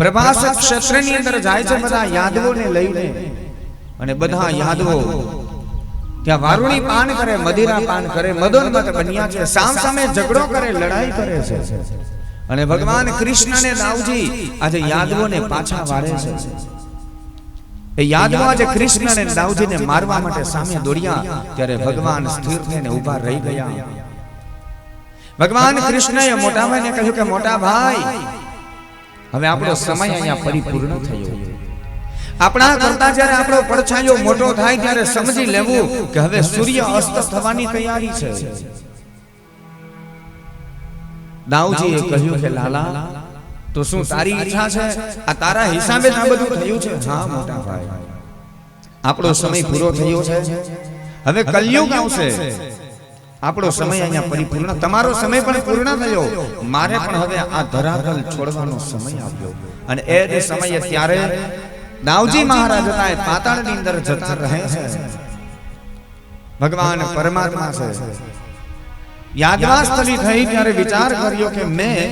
પ્રભાસ ક્ષેત્રની અંદર જાય છે બધા યાદવોને લઈને, અને બધા યાદવો ત્યાં વારુણી પાન કરે, મદિરા પાન કરે, મદોન્મત બન્યા છે, સામ સામે ઝઘડો કરે, લડાઈ કરે છે. અને ભગવાન કૃષ્ણ ને દાઉજી આજે યાદવોને પાછા વાળે છે. એ યાદવો આજે કૃષ્ણ ને દાઉજીને મારવા માટે સામે દોડ્યા, ત્યારે ભગવાન સ્થિર થઈને ઊભા રહી ગયા. ભગવાન કૃષ્ણએ મોટા ભાઈને કહ્યું કે મોટા ભાઈ, હવે આપણો સમય અહીંયા પરિપૂર્ણ થયો. આપણા કરતા જ્યારે આપણો પડછાયો મોટો થાય ત્યારે સમજી લેવું કે હવે સૂર્ય અસ્ત થવાની તૈયારી છે. દાઉજીએ કહ્યું કે લાલા, તો શું તારી ઈચ્છા છે? આ તારા હિસાબે જ આ બધું થયું છે? હા મોટા ભાઈ, આપણો સમય પૂરો થયો છે, હવે કલયુગ આવશે. આપણો સમય અહીંયા પરિપૂર્ણ, તમારો સમય પણ પૂર્ણ થયો, મારે પણ હવે આ ધરાતલ છોડવાનો સમય આવ્યો. અને એ જ સમયે ત્યારે દાઉજી મહારાજ હતા એ પાતાળની અંદર જતા રહે છે. ભગવાન પરમાત્મા છે. યાદવાસ્થલી થઈ ત્યારે વિચાર કર્યો કે મેં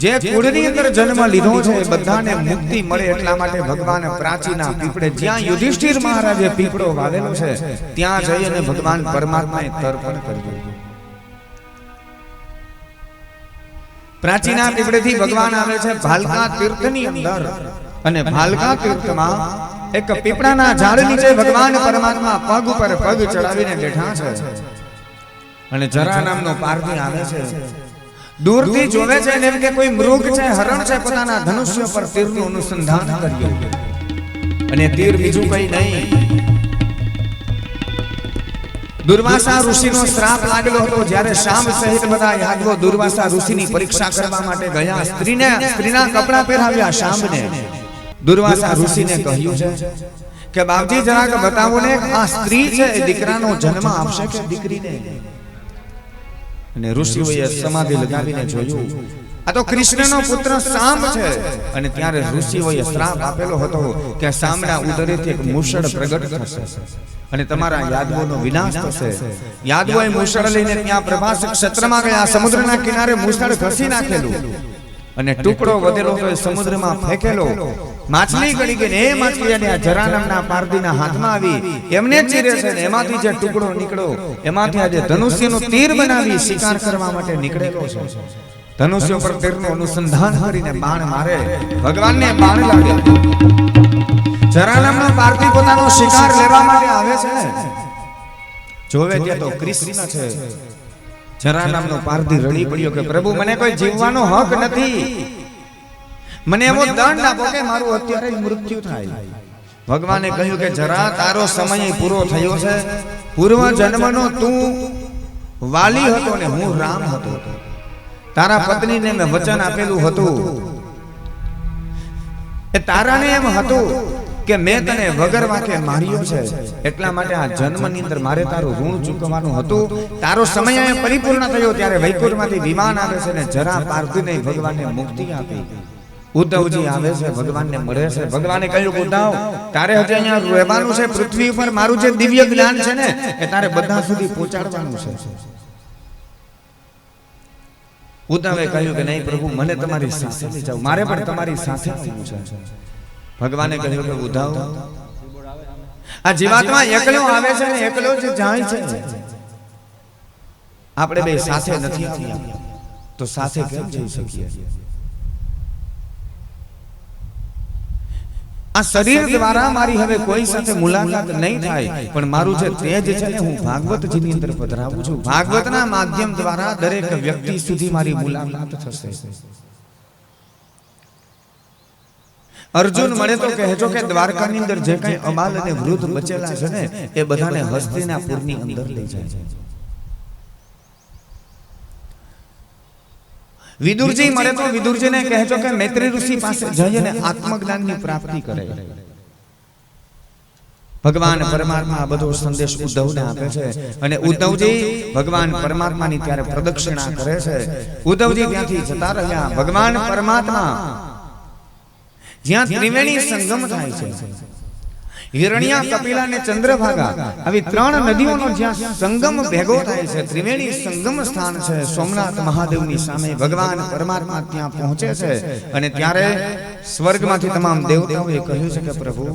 જે કુળની અંદર જન્મ લીધો છે બધાને મુક્તિ મળે એટલા માટે ભગવાન પ્રાચીના પીપળે, જ્યાં યુધિષ્ઠિર મહારાજે પીપળો વાવેલો છે, ત્યાં જઈ અને ભગવાન પરમાત્માએ તર્પણ કર્યું. પ્રાચીના પીપળેથી ભગવાન આવે છે ભાલકા તીર્થની અંદર, અને ભાલકા તીર્થમાં એક પીપળાના ઝાડ નીચે ભગવાન પરમાત્મા પગ ઉપર પગ ચડાવીને બેઠા છે. અને જરા નામનો પારધી આવે છે, દૂરથી જોવે છે એમ કે કોઈ મૃગ છે, હરણ છે, પોતાના ધનુષ્ય પર તીરનું અનુસંધાન કર્યું. અને તીર બીજું કઈ નહીં, દુર્વાસા ઋષિનો શ્રાપ લાગેલો હતો. જ્યારે શામ સહિત બધા યાદવો દુર્વાસા ઋષિની પરીક્ષા કરવા માટે ગયા, સ્ત્રીના કપડા પહેરાવ્યા. શામને દુર્વાસા ઋષિને કહ્યું છે કે બાપજી જરાક બતાવો ને, આ સ્ત્રી છે એ દીકરાનો જન્મ આપશે કે દીકરીને? અને ઋષિઓએ સમાધિ લગાવીને જોયું, આ તો કૃષ્ણનો પુત્ર શામ છે. અને ત્યારે ઋષિઓએ શ્રાપ આપેલો હતો કે શામના ઉદરેથી એક મૂષળ પ્રગટ થશે અને તમારા યાદવોનો વિનાશ થશે. યાદવોએ મૂષળ લઈને ત્યાં પ્રભાસ ક્ષેત્રમાં ગયા. સમુદ્રના કિનારે મૂષળ ઘસી નાખેલું અને ટુકડો વધેલો તો સમુદ્રમાં ફેંકેલો. માછલી ગળી ગઈ, એ માછલી આ જરા નામના પારધીના હાથમાં આવી, એમને ચીરે છે ને એમાંથી જે ટુકડો નીકળ્યો એમાંથી આજે ધનુષ્યનું તીર બનાવી શિકાર કરવા માટે નીકળેલો છે. ધનુષ્ય પર તીરનું અનુસંધાન કરીને બાણ મારે, ભગવાનને બાણ લાગે. જરા નામનો પારધી પોતાનો શિકાર લેવા માટે આવે છે, જોવે ત્યાં તો કૃષ્ણ છે. જરા નામનો પારધી રડી પડ્યો કે પ્રભુ, મને કોઈ જીવવાનો હક નથી, મને એવો દંડ આપો કે મારું અત્યારે મૃત્યુ થાય. ભગવાને કહ્યું કે જરા, તારો સમય પૂરો થયો છે. પૂર્વ જન્મનો તું વાલી હતો ને હું રામ હતો. તારા પત્નીને મેં વચન આપેલું હતું, એ તારાને એમ હતું કે મેં તને વગર વાંકે માર્યો છે, એટલા માટે આ જન્મની અંદર મારે તારું ઋણ ચૂકવવાનું હતું. તારો સમય પરિપૂર્ણ થયો ત્યારે વૈકુંઠમાંથી વિમાન આવે છે ને જરા પાર્થિવને ભગવાનને મુક્તિ આપી. ઉદ્ધવજી આવે છે, ભગવાનને મળે છે. ભગવાને કહ્યું ઉદ્ધવ, તારે હજી અહીંયા રહેવાનું છે પૃથ્વી ઉપર, મારું જે દિવ્ય જ્ઞાન છે ને એ તારે બધા સુધી પહોંચાડવાનું છે. ઉદ્ધવે કહ્યું કે નહીં પ્રભુ, મને તમારી સાથે લઈ જાઓ, મારે પણ તમારી સાથે આવવું છે. ભગવાને કહ્યું કે ઉદ્ધવ, આ જીવાત્મા એકલો આવે છે ને એકલો જ જાય છે, આપણે બે સાથે નથી આવ્યા તો સાથે કેમ જઈ શકીએ? આ શરીર દ્વારા મારી હવે કોઈ સાથે મુલાકાત નહીં થાય, પણ મારું જે તેજ છે ને હું ભાગવતજીની અંદર પધરાવું છું. ભાગવતના માધ્યમ દ્વારા દરેક વ્યક્તિ સુધી મારી મુલાકાત થશે. અર્જુન મળે તો કહેજો કે દ્વારકાની અંદર જે કઈ અબાલ અને વૃદ્ધ બચેલા છે ને એ બધાને હસ્તિનાપુરની અંદર લઈ જાય. વિદુરજી મળે તો વિદુરજીને કહેજો કે મૈત્રી ઋષિ પાસે જઈને આત્મજ્ઞાનની પ્રાપ્તિ કરે. ભગવાન પરમાત્મા બધો સંદેશ ઉદ્ધવને આપે છે અને ઉદ્ધવજી ભગવાન પરમાત્માની ત્યારે પ્રદક્ષિણા કરે છે. ઉદ્ધવજી ત્યાંથી જતા રહ્યા. ભગવાન પરમાત્મા જ્યાં ત્રિવેણી સંગમ થાય છે હિરણ્યા, કપિલા અને ચંદ્રભાગા આવી ત્રણ નદીઓનો જ્યાં સંગમ ભેગો થાય છે, ત્રિવેણી સંગમ સ્થાન છે, સોમનાથ મહાદેવની સામે ભગવાન પરમાત્મા ત્યાં પહોંચે છે. અને ત્યારે સ્વર્ગમાંથી તમામ દેવતાઓએ કહ્યું છે કે પ્રભુ,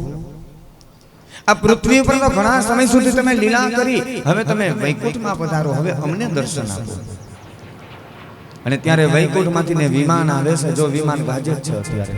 આ પૃથ્વી પર તો ઘણા સમય સુધી તમે લીલા કરી, હવે તમે વૈકુંઠમાં પધારો, હવે અમને દર્શન આપો. અને ત્યારે વૈકુંઠમાંથી ને વિમાન આવે છે. જો વિમાન ગાજે છે અત્યારે.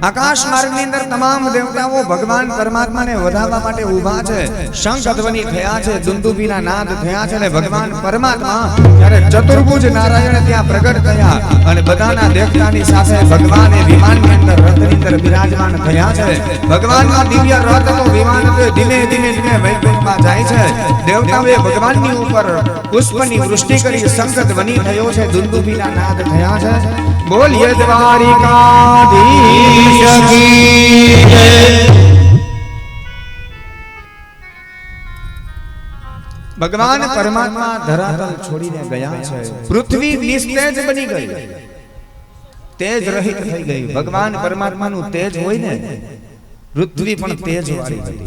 આકાશ માર્ગની અંદર તમામ દેવતાઓ ભગવાન પરમાત્માને વધાવવા માટે ઊભા છે. શંખ ધ્વનિ થયા છે, દુંદુભીના નાદ થયા છે. અને ભગવાન પરમાત્મા ત્યારે ચતુર્ભુજ નારાયણ ત્યાં પ્રગટ થયા અને બધાના દેવતાની સાથે ભગવાને વિમાનની અંદર રથની અંદર બિરાજમાન થયા છે. ભગવાનના દિવ્ય રથ તો વિમાન ધીમે ધીમે ધીમે વૈકુંઠમાં જાય છે. દેવતાઓએ ભગવાનની ઉપર પુષ્પની વૃષ્ટિ કરી, શંખ ધ્વનિ થયો છે, દુંદુભીના નાદ થયા છે. બોલીએ દ્વારિકાધીશ ભગવાન પરમાત્મા ધરાતલ છોડીને ગયા છે. પૃથ્વી નિસ્તેજ બની ગઈ, તેજ રહિત થઈ ગઈ. ભગવાન પરમાત્માનું તેજ હોય ને, પૃથ્વી પણ તેજ વાળી હતી.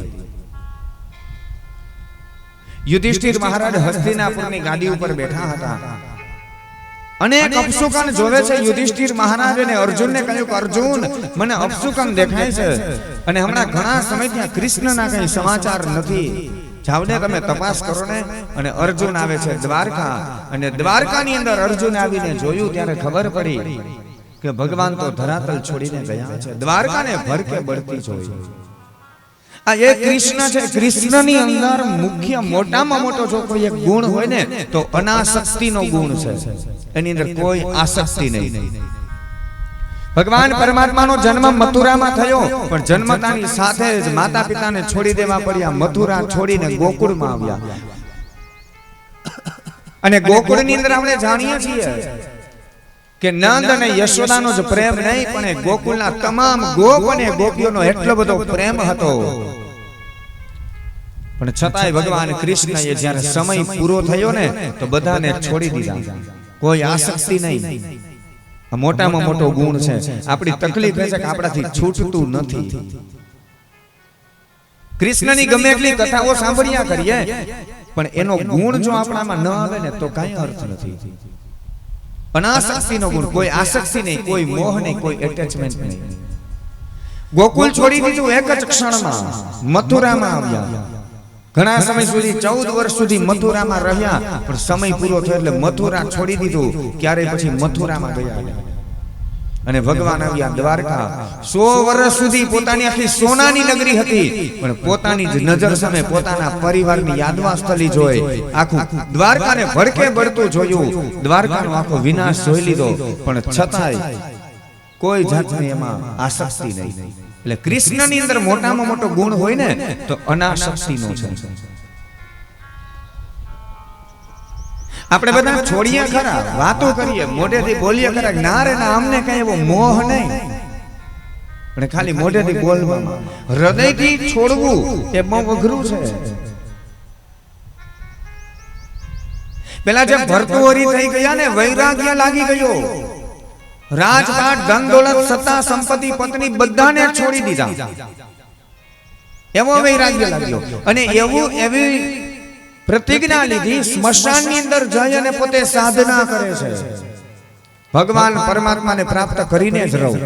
યુધિષ્ઠિર મહારાજ હસ્તિનાપુરની ગાદી ઉપર બેઠા હતા. અનેક અપશુકન જોવે છે. યુધિષ્ઠિર મહારાજ અને અર્જુનને કહ્યું કે અર્જુન, મને અપશુકન દેખાય છે અને હમણાં ઘણા સમયથી કૃષ્ણના કઈ સમાચાર નથી. જાવને તમે તપાસ કરો ને. અને અર્જુન આવે છે દ્વારકા. અને દ્વારકાની અંદર અર્જુન આવીને જોયું ત્યારે ખબર પડી કે ભગવાન તો ધરાતલ છોડીને ગયા છે. દ્વારકાને ભરકે બળતી જોઈ. આ એક કૃષ્ણ છે. કૃષ્ણની અંદર મુખ્ય મોટામાં મોટો જો કોઈ એક ગુણ હોય ને તો અનાસક્તિનો ગુણ છે. એની અંદર કોઈ આસક્તિ નહીં. ભગવાન પરમાત્માનો જન્મ મથુરામાં થયો, પણ જન્મતાની સાથે જ માતા પિતાને છોડી દેવા પડ્યા. મથુરા છોડીને ગોકુળમાં આવ્યા. અને ગોકુળની અંદર આપણે જાણીએ છીએ કે નંદ અને યશોદાનો જ પ્રેમ નહીં, પણ ગોકુળના તમામ ગોપ અને ગોપીઓનો એટલો બધો પ્રેમ હતો. પણ છતાંય ભગવાન કૃષ્ણએ જ્યારે સમય પૂરો થયો ને તો બધાને છોડી દીધા. કોઈ આસક્તિ નહીં. મોટામાં મોટો ગુણ છે. આપણી તકલીફ એ છે કે આપણાથી છૂટતું નથી. કૃષ્ણની ગમે એટલી કથાઓ સાંભળ્યા કરીએ, પણ એનો ગુણ જો આપણામાં ન આવે ને તો કઈ અર્થ નથી. અનાસક્તિનો ગુણ, કોઈ આસક્તિ નહીં, કોઈ મોહ નહીં, કોઈ એટેચમેન્ટ નહીં. ગોકુળ છોડી દીધું એક જ ક્ષણમાં. મથુરામાં આવ્યા. ઘણા સમય સુધી 14 વર્ષ સુધી મથુરામાં રહ્યા, પણ સમય પૂરો થયો એટલે મથુરા છોડી દીધું. ક્યારે પછી મથુરામાં ગયા અને ભગવાન આવ્યા દ્વારકા. 100 વર્ષ સુધી પોતાની આખી સોનાની નગરી હતી, પણ પોતાની જ નજર સામે પોતાના પરિવારની યાદવા સ્થળી જોઈ આખું દ્વારકાને ભડકે બળતું જોયું. દ્વારકાનો આખો વિનાશ જોઈ લીધો, પણ છતાંય કોઈ જાતની એમાં આસક્તિ નહીં. એટલે કૃષ્ણની અંદર મોટામાં મોટો ગુણ હોય ને તો અનાસક્તિનો છે. આપણે બધા છોડીએ ખરા, વાતો કરીએ, મોઢેથી બોલીએ ખરા, ના રે ના, અમને કઈ એવો મોહ નહીં. પણ ખાલી મોઢેથી બોલવામાં, હૃદયથી છોડવું એ બહુ અઘરું છે. પેલા જે ભરતુહરી થઈ ગયા ને, વૈરાગ્ય લાગી ગયો. રાજપાટ, ધન દોલત, સત્તા, સંપત્તિ, પત્ની બધાને છોડી દીધા. એવો વૈરાગ્ય લાગ્યો. અને એવી પ્રતિજ્ઞા લીધી, સ્મશાનની અંદર જઈ અને પોતે સાધના કરે છે. ભગવાન પરમાત્માને પ્રાપ્ત કરીને જ રહું.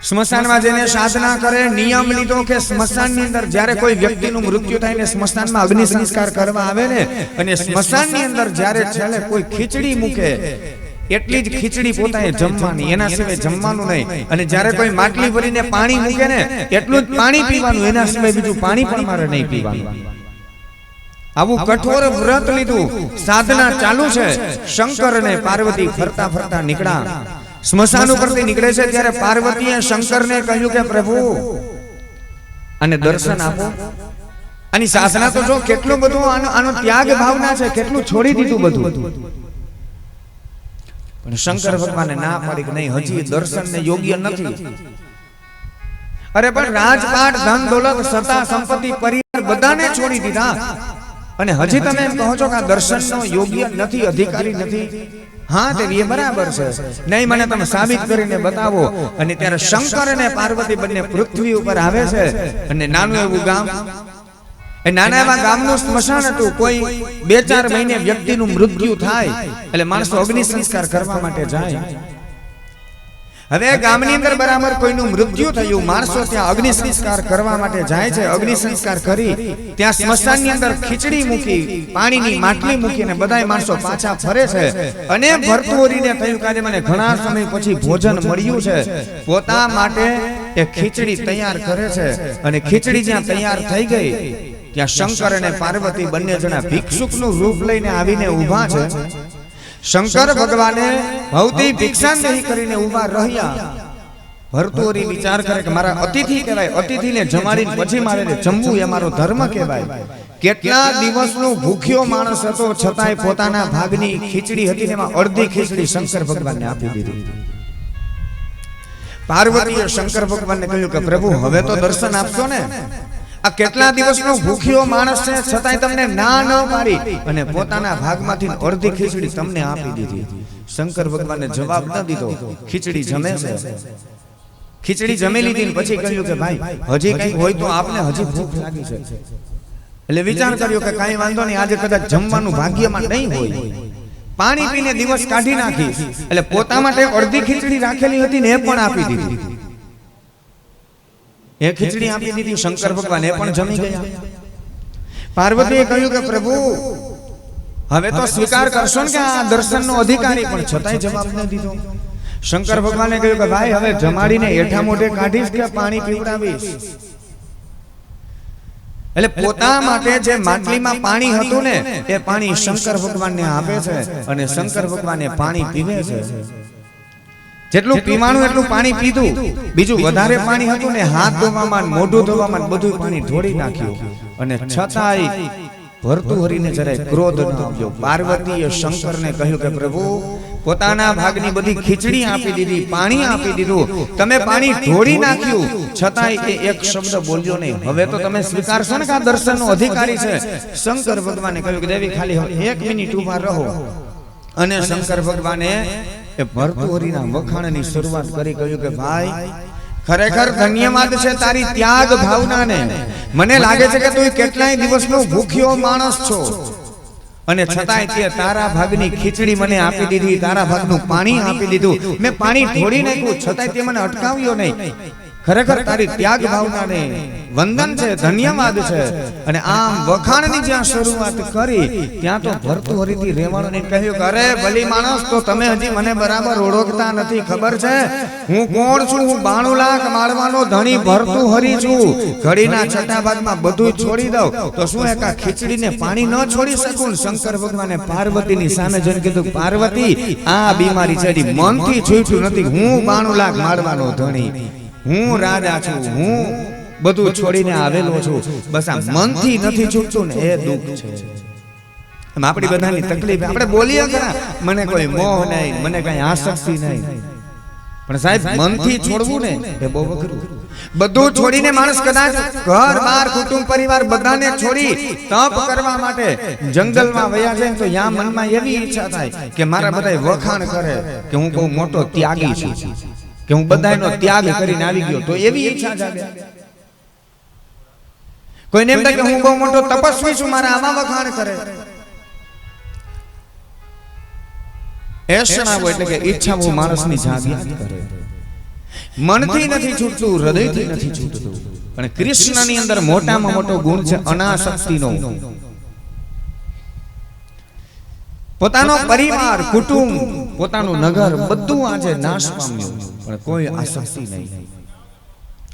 સ્મશાનમાં જઈને સાધના કરે. નિયમ લીધો કે સ્મશાનની અંદર જ્યારે કોઈ વ્યક્તિનું મૃત્યુ થાય ને સ્મશાનમાં અગ્નિ સંસ્કાર કરવા આવે ને, અને સ્મશાનની અંદર જ્યારે છેલ્લે કોઈ ખીચડી મૂકે, એટલી જ ખીચડી પોતાએ જમવાની, એના સિવાય જમવાનું નહીં. અને જ્યારે કોઈ માટલી ભરીને પાણી મૂકે ને એટલું જ પાણી પીવાનું, એના સિવાય બીજું પાણી પણ મારે નહીં પીવાનું. આવું કઠોર વ્રત લીધું. સાધના ચાલુ છે. શંકર અને પાર્વતી ફરતા ફરતા નીકળ્યા. સ્મશાન ઉપરથી નીકળે છે ત્યારે પાર્વતીએ શંકરને કહ્યું કે પ્રભુ, અને દર્શન આપો. આની સાધના તો જો કેટલું બધું આનો ત્યાગ ભાવના છે, કેટલું છોડી દીધું બધું. પણ શંકર ભગવાને ના પાડી કે નહીં, હજી દર્શન ને યોગ્ય નથી. અરે પણ રાજપાટ, ધન દોલત, સત્તા, સંપત્તિ, પરિવાર બધાને છોડી દીધા, અને હજી તમે એમ કહો છો કે આ દર્શનનો યોગ્ય નથી, અધિકારી નથી. હા દેવી એ બરાબર છે, નહીં મને તમે સાબિત કરીને બતાવો. અને ત્યારે શંકર અને પાર્વતી બંને પૃથ્વી ઉપર આવે છે. અને નાનું એવું ગામ, એ નાના એવા ગામનું સ્મશાન હતું. કોઈ 2-4 મહિને વ્યક્તિનું મૃત્યુ થાય એટલે માણસો અગ્નિ સંસ્કાર કરવા માટે જાય. હવે ગામની અંદર બરાબર કોઈનું મૃત્યુ થયું, માણસો ત્યાં અગ્નિ સંસ્કાર કરવા માટે જાય છે. અગ્નિ સંસ્કાર કરી ત્યાં સ્મશાનની અંદર ખીચડી મૂકી, પાણીની માટલી મૂકી અને બધાય માણસો પાછા ફરે છે. અને ભરતુહરીને થયું કે મને ઘણા સમય પછી ભોજન મળ્યું છે, પોતા માટે એ ખીચડી તૈયાર કરે છે. અને ખીચડી જ્યાં તૈયાર થઈ ગઈ ત્યાં શંકર અને પાર્વતી બંને જણા ભિક્ષુકનું રૂપ લઈને આવીને ઊભા છે. શંકર ભગવાને ભૌતિક ભિક્ષાંદેહી કરીને ઊભા રહ્યા. ભર્તુહરી વિચાર કરે કે મારા અતિથિ કહેવાય, અતિથિને જમાડીને પછી મારે જમવું એ મારો ધર્મ કહેવાય. કેટલા દિવસનો ભૂખ્યો માણસ હતો છતાંય પોતાના ભાગની ખીચડી હતી એમાં અડધી ખીચડી શંકર ભગવાનને આપી દીધી. પાર્વતીએ શંકર ભગવાનને કહ્યું કે પ્રભુ હવે તો દર્શન આપશો ને, આ કેટલા દિવસનો ભૂખ્યો માણસ છે છતાંય તમને ના ન પાડી અને પોતાના ભાગમાંથી અડધી ખીચડી તમને આપી દીધી. શંકર ભગવાને જવાબ ન દીધો, ખીચડી જમે છે. ખીચડી જમી લીધી પછી કહ્યું કે ભાઈ હજી કઈ હોય તો આપને, હજી ભૂખ લાગી છે. એટલે વિચાર કર્યો કે કાંઈ વાંધો નહીં, આજે કદાચ જમવાનું ભાગ્યમાં નહીં હોય, પાણી પીને દિવસ કાઢી નાખીશ. એટલે પોતા માટે અડધી ખીચડી રાખેલી હતી ને એ પણ આપી દીધી. એ ખીચડી આપી દીધી. શંકર ભગવાન એ પણ જમી ગયા. પાર્વતીએ કહ્યું કે પ્રભુ હવે તો સ્વીકાર કરશો ને કે આ દર્શનનો અધિકારી, પણ છતાંય જવાબ ન દીધો. શંકર ભગવાને કહ્યું કે ભાઈ હવે જમાડીને એઠા મોઢે કાઢીશ કે પાણી પીવડાવીશ? એટલે પોતા માટે જે માટલીમાં પાણી હતું ને એ પાણી શંકર ભગવાનને આપે છે અને શંકર ભગવાને પાણી પીવે છે. જેટલું પીવાનું એટલું પાણી પીધું, બીજું વધારે પાણી હતું ને હાથ ધોવામાં મોઢું ધોવામાં બધું પાણી ઢોળી નાખ્યું. અને છતાંય ભર્તુહરીને જરાય ક્રોધ ન આવ્યો. પાર્વતીએ શંકરને કહ્યું કે પ્રભુ પોતાના ભાગની બધી ખીચડી આપી દીધી, પાણી આપી દીધું, તમે પાણી ઢોળી નાખ્યું, છતાંય એ એક શબ્દ બોલ્યો નહીં. હવે તો તમે સ્વીકારશો ને કે આ દર્શનનો અધિકારી છે? શંકર ભગવાને કહ્યું કે દેવી ખાલી 1 મિનિટ ઊભા રહો. અને શંકર ભગવાને એ ભર્તુહરીના વખાણની શરૂઆત કરી. કહ્યું કે ભાઈ ખરેખર ધન્યવાદ છે તારી ત્યાગ ભાવનાને. મને લાગે છે કે તું કેટલાય દિવસનો ભૂખ્યો માણસ છો અને છતાંય તે તારા ભાગની ખીચડી મને આપી દીધી, તારા ભાગનું પાણી આપી દીધું, મેં પાણી ઢોળી નાખ્યું છતાંય તે મને અટકાવ્યો નહીં. ખરેખર તારી ત્યાગ ભાવનાને વંદન છે, ધન્યવાદ છે. અને આમ વખાણની જ્યાં શરૂઆત કરી ત્યાં તો ભર્તુહરીથી રેવાણોને કહ્યું કે અરે ભલી માણસ, તો તમે હજી મને બરાબર ઓળખતા નથી. ખબર છે હું કોણ છું? હું 92 લાખ માળવાનો ધણી ભર્તુહરી છું. ઘડીના છઠ્ઠા ભાગમાં બધું છોડી દઉં તો શું એક આ ખીચડીને પાણી ન છોડી શકું? શંકર ભગવાને પાર્વતીની સામે જઈને કીધું પાર્વતી આ બીમારી છે મનથી છૂટ્યું નથી. હું 92 લાખ માળવાનો ધણી, હું રાજા છું, હું બધું છોડીને આવેલો છું, બસ આ મનથી નથી છૂટતું ને એ દુઃખ છે. આપણી બધાની તકલીફ, આપણે બોલીએ ખરા મને કોઈ મોહ નહીં, મને કઈ આસક્તિ નહીં, પણ સાહેબ મનથી છોડવું ને એ બહુ અઘરું. બધું છોડીને માણસ કદાચ ઘર બાર કુટુંબ પરિવાર બધાને છોડી તપ કરવા માટે જંગલમાં વયા જાય તો યા મનમાં એવી ઈચ્છા થાય કે મારા બધાય વખાણ કરે કે હું બહુ મોટો ત્યાગી છું, કે હું બધાનો ત્યાગ કરીને આવી ગયો, તો એવી ઈચ્છા જાગે. કોઈને એમ થાય કે હું બહુ મોટો તપસ્વી છું, મારા આવા વખાણ કરે. એષણાવો એટલે કે ઈચ્છાઓ માણસની જાગ્યા કરે. મનથી નથી છૂટતું, હૃદયથી નથી છૂટતું. પણ કૃષ્ણની અંદર મોટામાં મોટો ગુણ છે અનાસક્તિનો. પોતાનો પરિવાર, કુટુંબ, પોતાનું નગર બધું આજે નાશ પામ્યું, પણ કોઈ આસક્તિ નહીં.